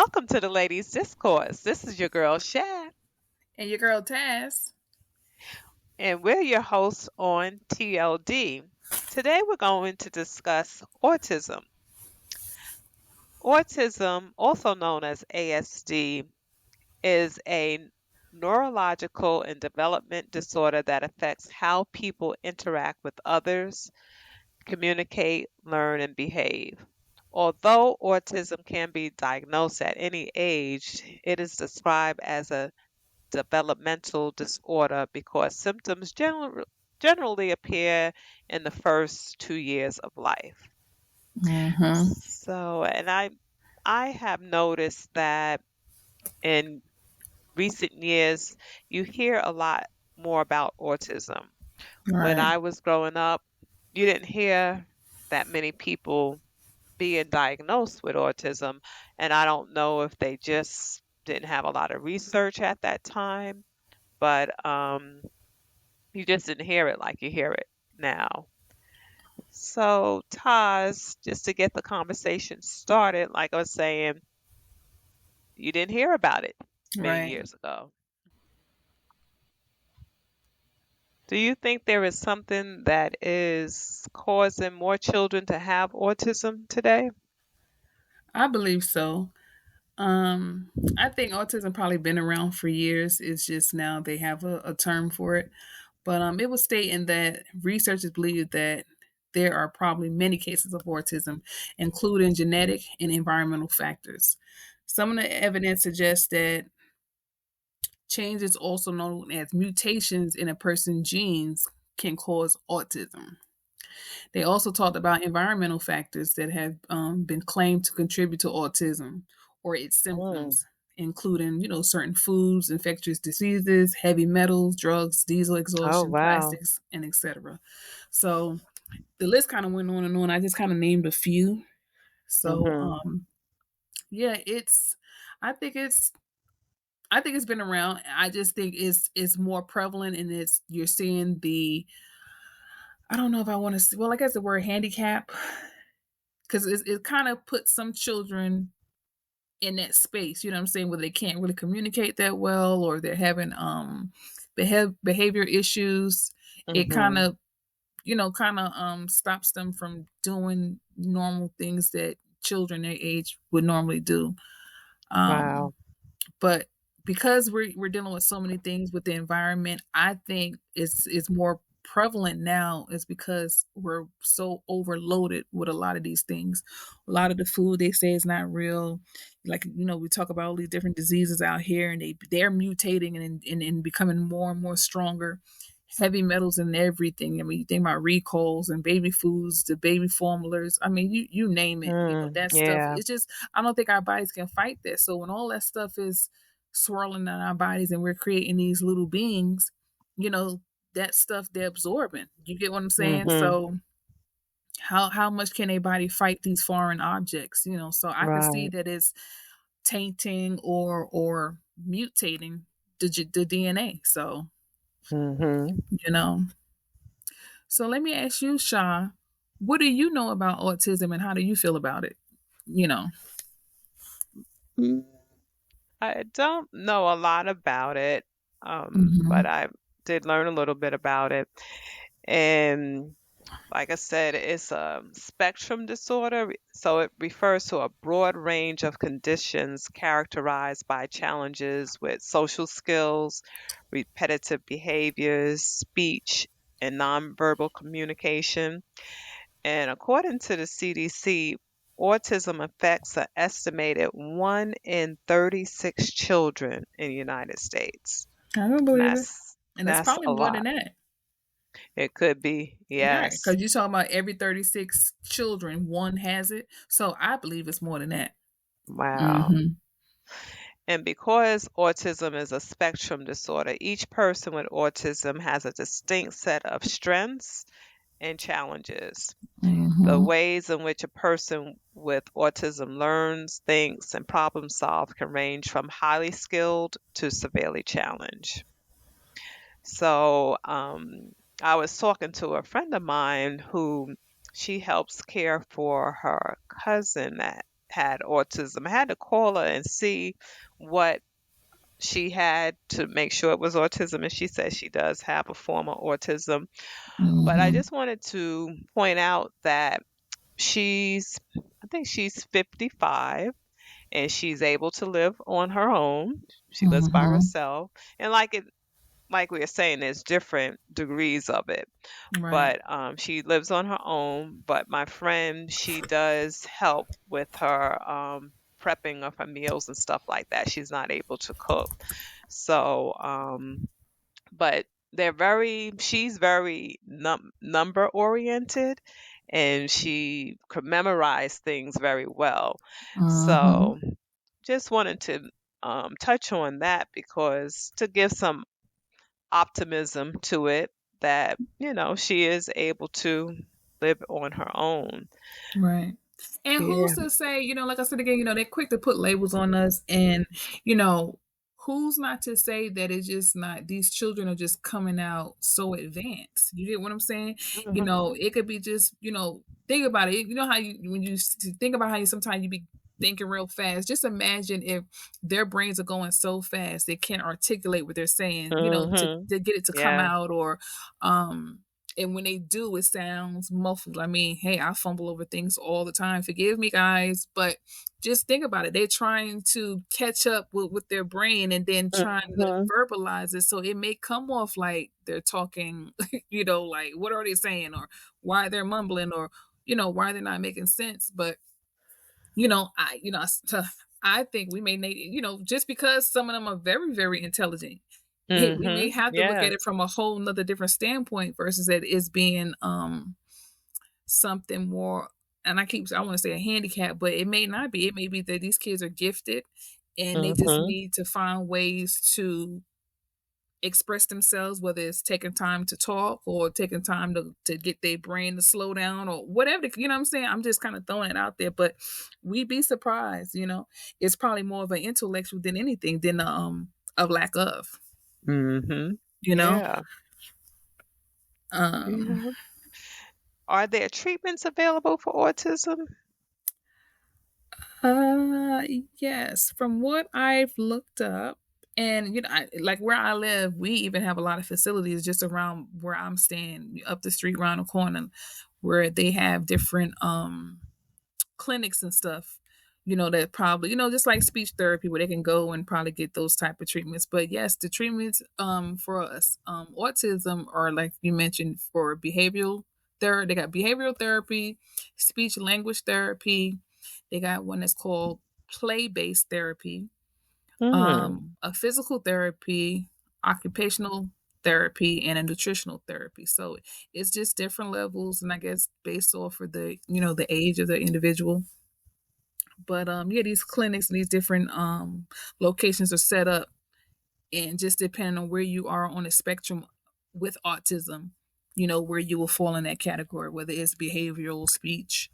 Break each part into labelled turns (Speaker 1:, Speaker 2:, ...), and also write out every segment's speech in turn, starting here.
Speaker 1: Welcome to the Ladies Discourse. This is your girl, Sha,
Speaker 2: And your girl Tas.
Speaker 1: and we're your hosts on TLD. Today, we're going to discuss autism. Autism, also known as ASD, is a neurological and development disorder that affects how people interact with others, communicate, learn, and behave. Although autism can be diagnosed at any age, it is described as a developmental disorder because symptoms generally appear in the first 2 years of life.
Speaker 2: Mm-hmm.
Speaker 1: So, and I have noticed that in recent years, you hear a lot more about autism. When
Speaker 2: Right.
Speaker 1: I was growing up, you didn't hear that many people being diagnosed with autism, and I don't know if they just didn't have a lot of research at that time, but you just didn't hear it like you hear it now. So, Taz, just to get the conversation started, like I was saying, you didn't hear about it many
Speaker 2: Right.
Speaker 1: years ago. Do you think there is something that is causing more children to have autism today?
Speaker 2: I believe so. Um, I think autism probably been around for years. It's just now they have a term for it. But it was stating that researchers believe that there are probably many cases of autism, including genetic and environmental factors. Some of the evidence suggests that changes, also known as mutations in a person's genes, can cause autism. They also talked about environmental factors that have been claimed to contribute to autism or its
Speaker 1: Mm.
Speaker 2: symptoms, including, certain foods, infectious diseases, heavy metals, drugs, diesel
Speaker 1: Oh,
Speaker 2: exhaustion,
Speaker 1: wow.
Speaker 2: plastics, and etc. So the list kind of went on and on. I just kind of named a few. So
Speaker 1: Hmm.
Speaker 2: yeah, I think it's I think it's been around. I just think it's more prevalent, and it's you're seeing the I don't know if I want to see. Well, I guess the word handicap, because it kind of puts some children in that space, you know what I'm saying, where they can't really communicate that well, or they're having behavior issues. It kind
Speaker 1: Hmm.
Speaker 2: of stops them from doing normal things that children their age would normally do. Um
Speaker 1: Wow.
Speaker 2: but because we're dealing with so many things with the environment, I think it's more prevalent now is because we're so overloaded with a lot of these things. A lot of the food they say is not real. Like, we talk about all these different diseases out here, and they're mutating and becoming more and more stronger. Heavy metals and everything. I mean, you think about recalls and baby foods, the baby formulas. I mean, you name it. That stuff.
Speaker 1: Yeah.
Speaker 2: It's just I don't think our bodies can fight that. So when all that stuff is swirling in our bodies and we're creating these little beings, you know, that stuff they're absorbing. You get what I'm saying?
Speaker 1: Hmm.
Speaker 2: So how much can a body fight these foreign objects? So I can see
Speaker 1: Right.
Speaker 2: that it's tainting or mutating the DNA. So
Speaker 1: Hmm.
Speaker 2: you know. So let me ask you, Shaw, what do you know about autism and how do you feel about it? You know.
Speaker 1: I don't know a lot about it, but
Speaker 2: Hmm.
Speaker 1: I did learn a little bit about it. And like I said, it's a spectrum disorder, so it refers to a broad range of conditions characterized by challenges with social skills, repetitive behaviors, speech, and nonverbal communication. And according to the CDC, autism affects an estimated 1 in 36 children in the United States.
Speaker 2: I don't
Speaker 1: And
Speaker 2: believe it.
Speaker 1: that's
Speaker 2: And it's
Speaker 1: that's
Speaker 2: probably
Speaker 1: a
Speaker 2: more than
Speaker 1: lot.
Speaker 2: that.
Speaker 1: It could be,
Speaker 2: Right.
Speaker 1: yes.
Speaker 2: Because you're talking about every 36 children, one has it. So I believe it's more than that.
Speaker 1: Wow.
Speaker 2: Hmm.
Speaker 1: And because autism is a spectrum disorder, each person with autism has a distinct set of strengths and challenges. The
Speaker 2: Hmm.
Speaker 1: ways in which a person with autism learns, thinks, and problem solves can range from highly skilled to severely challenged. So, I was talking to a friend of mine who she helps care for her cousin that had autism. I had to call her and see what she had to make sure it was autism, and she said she does have a form of autism. But I
Speaker 2: Mm-hmm.
Speaker 1: just wanted to point out that I think she's 55, and she's able to live on her own. She lives by
Speaker 2: Mm-hmm.
Speaker 1: herself. And like we were saying, there's different degrees of it.
Speaker 2: Right.
Speaker 1: But she lives on her own. But my friend, she does help with her prepping of her meals and stuff like that. She's not able to cook. So, but she's very number oriented, and she could memorize things very well.
Speaker 2: Mm-hmm.
Speaker 1: So just wanted to touch on that, because to give some optimism to it, that she is able to live on her own.
Speaker 2: Right. And
Speaker 1: Yeah.
Speaker 2: who's to say, like I said again, they're quick to put labels on us. And, you know, who's not to say that it's just not, these children are just coming out so advanced. You get what I'm saying?
Speaker 1: Hmm.
Speaker 2: It could be just, think about it. You know how when you think about how you sometimes you be thinking real fast, just imagine if their brains are going so fast they can't articulate what they're saying,
Speaker 1: Hmm.
Speaker 2: to get it to come
Speaker 1: Yeah.
Speaker 2: out, or, and when they do, it sounds muffled. I mean, hey, I fumble over things all the time. Forgive me, guys. But just think about it. They're trying to catch up with their brain and then trying to
Speaker 1: Hmm.
Speaker 2: verbalize it. So it may come off like they're talking, like what are they saying, or why they're mumbling, or, why they're not making sense. But, I think we may need, just because some of them are very, very intelligent, we may
Speaker 1: Hmm.
Speaker 2: have to look
Speaker 1: Yeah.
Speaker 2: at it from a whole nother different standpoint versus that it's being something more, and I want to say a handicap, but it may not be. It may be that these kids are gifted and they just
Speaker 1: Hmm.
Speaker 2: need to find ways to express themselves, whether it's taking time to talk or taking time to get their brain to slow down or whatever. You know what I'm saying? I'm just kind of throwing it out there, but we'd be surprised. It's probably more of an intellectual than anything than a lack of.
Speaker 1: Hmm.
Speaker 2: You know,
Speaker 1: Yeah.
Speaker 2: um,
Speaker 1: Yeah. Are there treatments available for autism?
Speaker 2: uh, yes, from what I've looked up, and like where I live, we even have a lot of facilities just around where I'm staying, up the street, around the corner, where they have different clinics and stuff. That probably, just like speech therapy, where they can go and probably get those type of treatments. But yes, the treatments for us autism are, like you mentioned, for behavioral therapy. They got behavioral therapy, speech language therapy. They got one that's called play based therapy,
Speaker 1: Mm.
Speaker 2: a physical therapy, occupational therapy, and a nutritional therapy. So it's just different levels, and I guess based off of the age of the individual. But yeah, these clinics and these different locations are set up, and just depending on where you are on the spectrum with autism, where you will fall in that category, whether it's behavioral, speech,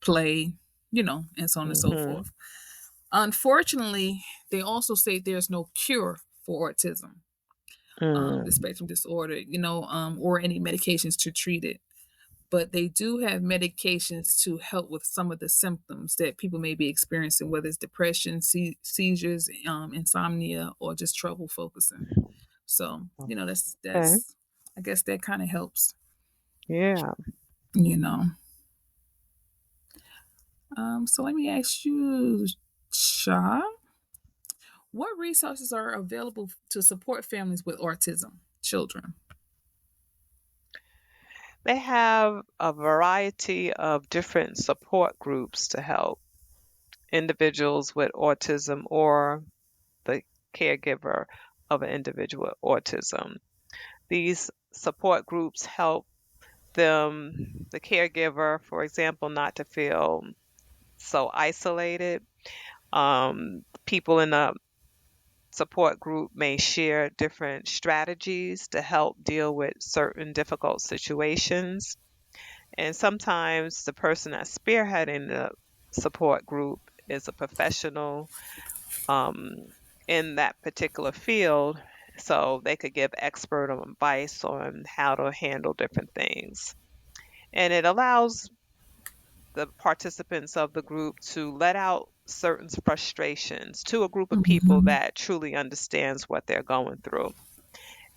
Speaker 2: play, and so on and so
Speaker 1: Mhm.
Speaker 2: forth. Unfortunately, they also say there's no cure for autism, the
Speaker 1: Mm.
Speaker 2: spectrum disorder, or any medications to treat it. But they do have medications to help with some of the symptoms that people may be experiencing, whether it's depression, seizures, insomnia, or just trouble focusing. So,
Speaker 1: Okay.
Speaker 2: that's I guess that kind of helps,
Speaker 1: Yeah.
Speaker 2: you know. So let me ask you, Sha, what resources are available to support families with autism children?
Speaker 1: They have a variety of different support groups to help individuals with autism or the caregiver of an individual with autism. These support groups help the caregiver, for example, not to feel so isolated. People in the support group may share different strategies to help deal with certain difficult situations. And sometimes the person that's spearheading the support group is a professional um, in that particular field. So they could give expert advice on how to handle different things. And it allows the participants of the group to let out certain frustrations to a group of people
Speaker 2: Mhm.
Speaker 1: that truly understands what they're going through.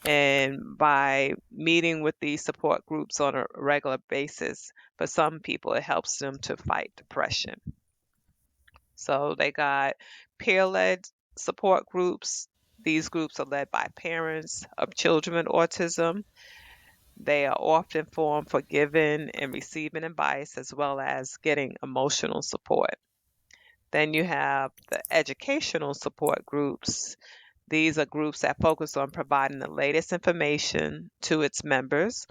Speaker 1: And by meeting with these support groups on a regular basis, for some people, it helps them to fight depression. So they got peer led support groups. These groups are led by parents of children with autism. They are often formed for giving and receiving advice as well as getting emotional support. Then you have the educational support groups. These are groups that focus on providing the latest information to its members.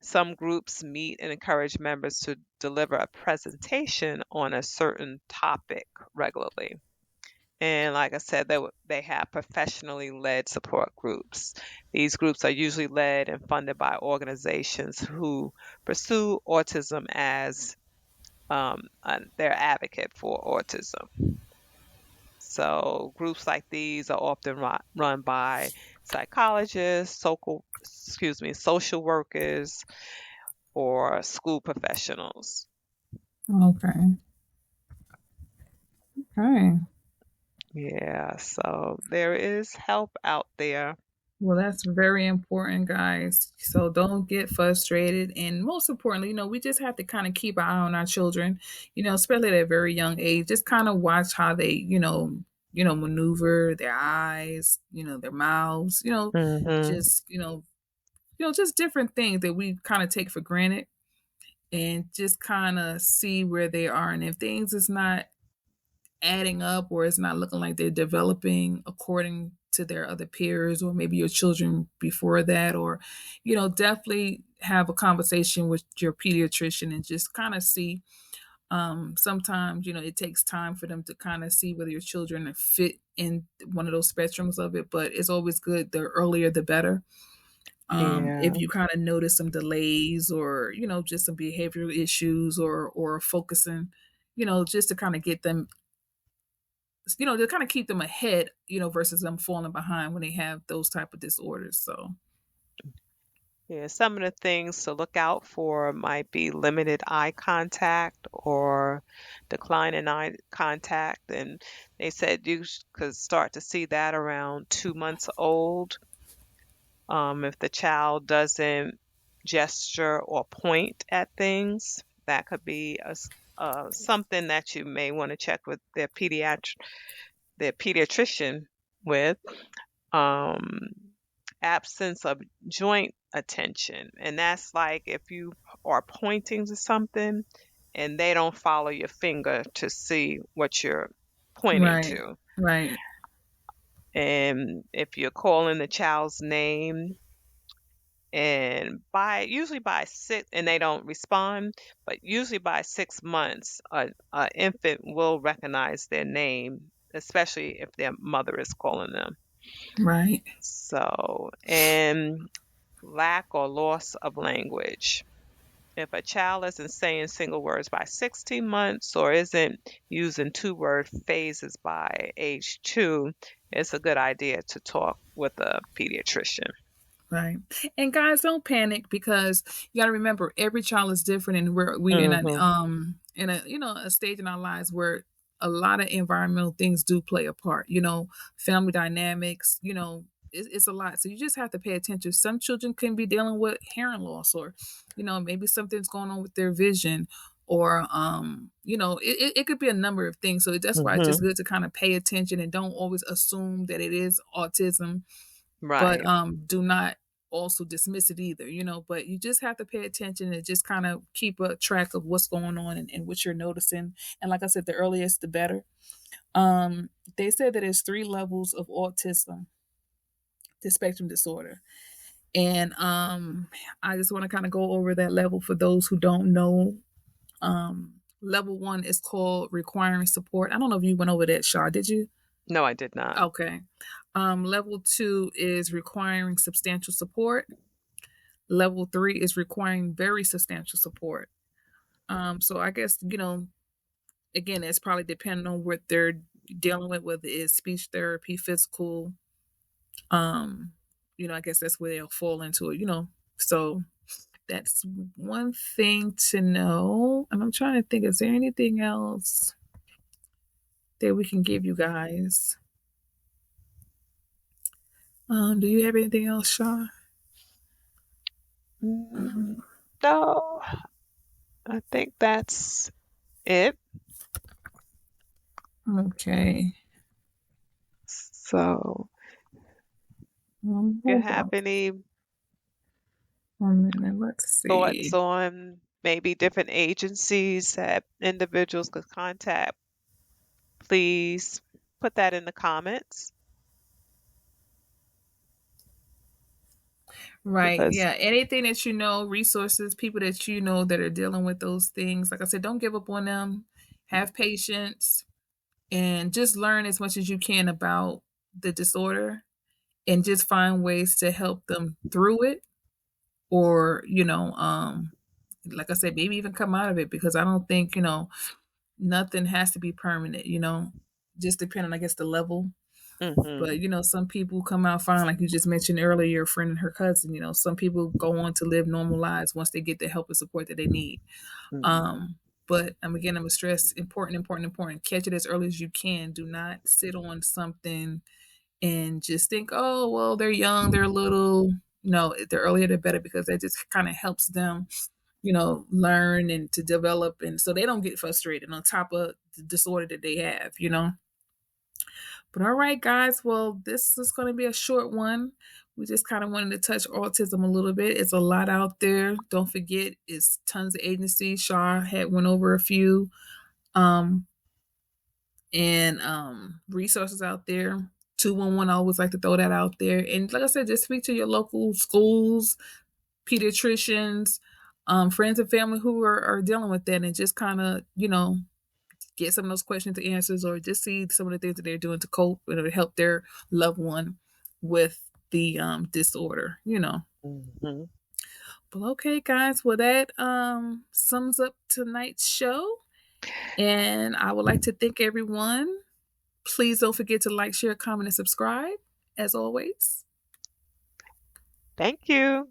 Speaker 1: Some groups meet and encourage members to deliver a presentation on a certain topic regularly. And like I said, they have professionally led support groups. These groups are usually led and funded by organizations who pursue autism as their advocate for autism. So groups like these are often run by psychologists, social workers, or school professionals.
Speaker 2: Okay. Okay.
Speaker 1: Yeah, so there is help out there.
Speaker 2: Well, that's very important, guys. So don't get frustrated. And most importantly, we just have to kind of keep an eye on our children, especially at a very young age. Just kind of watch how they, maneuver their eyes, their mouths,
Speaker 1: Hmm.
Speaker 2: just, just different things that we kind of take for granted and just kind of see where they are. And if things is not adding up or it's not looking like they're developing according to their other peers or maybe your children before that, or definitely have a conversation with your pediatrician and just kind of see. Sometimes it takes time for them to kind of see whether your children fit in one of those spectrums of it, but it's always good, the earlier the better. If
Speaker 1: Yeah,
Speaker 2: you kind of notice some delays or just some behavioral issues or focusing, just to kind of get them, to kind of keep them ahead, versus them falling behind when they have those type of disorders. So
Speaker 1: yeah. Some of the things to look out for might be limited eye contact or decline in eye contact. And they said you could start to see that around 2 months old. If the child doesn't gesture or point at things, that could be something that you may want to check with their pediatrician with. Um, Absence of joint attention, and that's like if you are pointing to something and they don't follow your finger to see what you're pointing
Speaker 2: right,
Speaker 1: to.
Speaker 2: right,
Speaker 1: And if you're calling the child's name and by 6 and they don't respond, but usually by 6 months a infant will recognize their name, especially if their mother is calling them.
Speaker 2: right,
Speaker 1: So, and lack or loss of language. If a child isn't saying single words by 16 months or isn't using two-word phrases by age 2, it's a good idea to talk with a pediatrician.
Speaker 2: right. And guys, don't panic, because you got to remember every child is different, and we're in
Speaker 1: Mhm.
Speaker 2: a a stage in our lives where a lot of environmental things do play a part. Family dynamics. It's a lot, so you just have to pay attention. Some children can be dealing with hearing loss, or maybe something's going on with their vision, or it could be a number of things. So that's why it's just
Speaker 1: Mhm.
Speaker 2: good to kind of pay attention and don't always assume that it is autism, but
Speaker 1: Right.
Speaker 2: do not also dismiss it either. But you just have to pay attention and just kind of keep a track of what's going on, and what you're noticing. And like I said, the earliest the better. They said that there's 3 levels of autism, the spectrum disorder. And I just want to kind of go over that level for those who don't know. Level 1 is called requiring support. I don't know if you went over that, Shaw. Did you?
Speaker 1: No, I did not.
Speaker 2: Okay. Level 2 is requiring substantial support. Level 3 is requiring very substantial support. So I guess, again, it's probably depending on what they're dealing with, whether it's speech therapy, physical. Um, I guess that's where they'll fall into it. So that's one thing to know. And I'm trying to think, is there anything else that we can give you guys? Do you have anything else, Shaw?
Speaker 1: Mm, no, I think that's it.
Speaker 2: Okay.
Speaker 1: So, you
Speaker 2: Hold
Speaker 1: have
Speaker 2: on
Speaker 1: any
Speaker 2: 1 minute. Let's
Speaker 1: thoughts
Speaker 2: see.
Speaker 1: on maybe different agencies that individuals could contact? Please put that in the comments
Speaker 2: Right.
Speaker 1: because,
Speaker 2: Yeah. Anything that you know, resources, people that you know that are dealing with those things. Like I said, don't give up on them. Have patience and just learn as much as you can about the disorder and just find ways to help them through it or, like I said, maybe even come out of it because I don't think, nothing has to be permanent, just depending, I guess, the level.
Speaker 1: hmm
Speaker 2: But some people come out fine, like you just mentioned earlier, your friend and her cousin. Some people go on to live normal lives once they get the help and support that they need.
Speaker 1: hmm
Speaker 2: Um, but again, I'm gonna stress important, important, important. Catch it as early as you can. Do not sit on something and just think, oh well, they're young, they're little. No, the earlier the better because that just kind of helps them, learn and to develop, and so they don't get frustrated on top of the disorder that they have. But all right, guys. Well, this is going to be a short one. We just kind of wanted to touch autism a little bit. It's a lot out there. Don't forget, it's tons of agencies. Shar had went over a few, um, and resources out there. 211. I always like to throw that out there. And like I said, just speak to your local schools, pediatricians, friends and family who are dealing with that, and just kind of get some of those questions to answers or just see some of the things that they're doing to cope and to help their loved one with the disorder.
Speaker 1: hmm
Speaker 2: But okay, guys, well that sums up tonight's show. And I would like to thank everyone. Please don't forget to like, share, comment, and subscribe, as always.
Speaker 1: Thank you.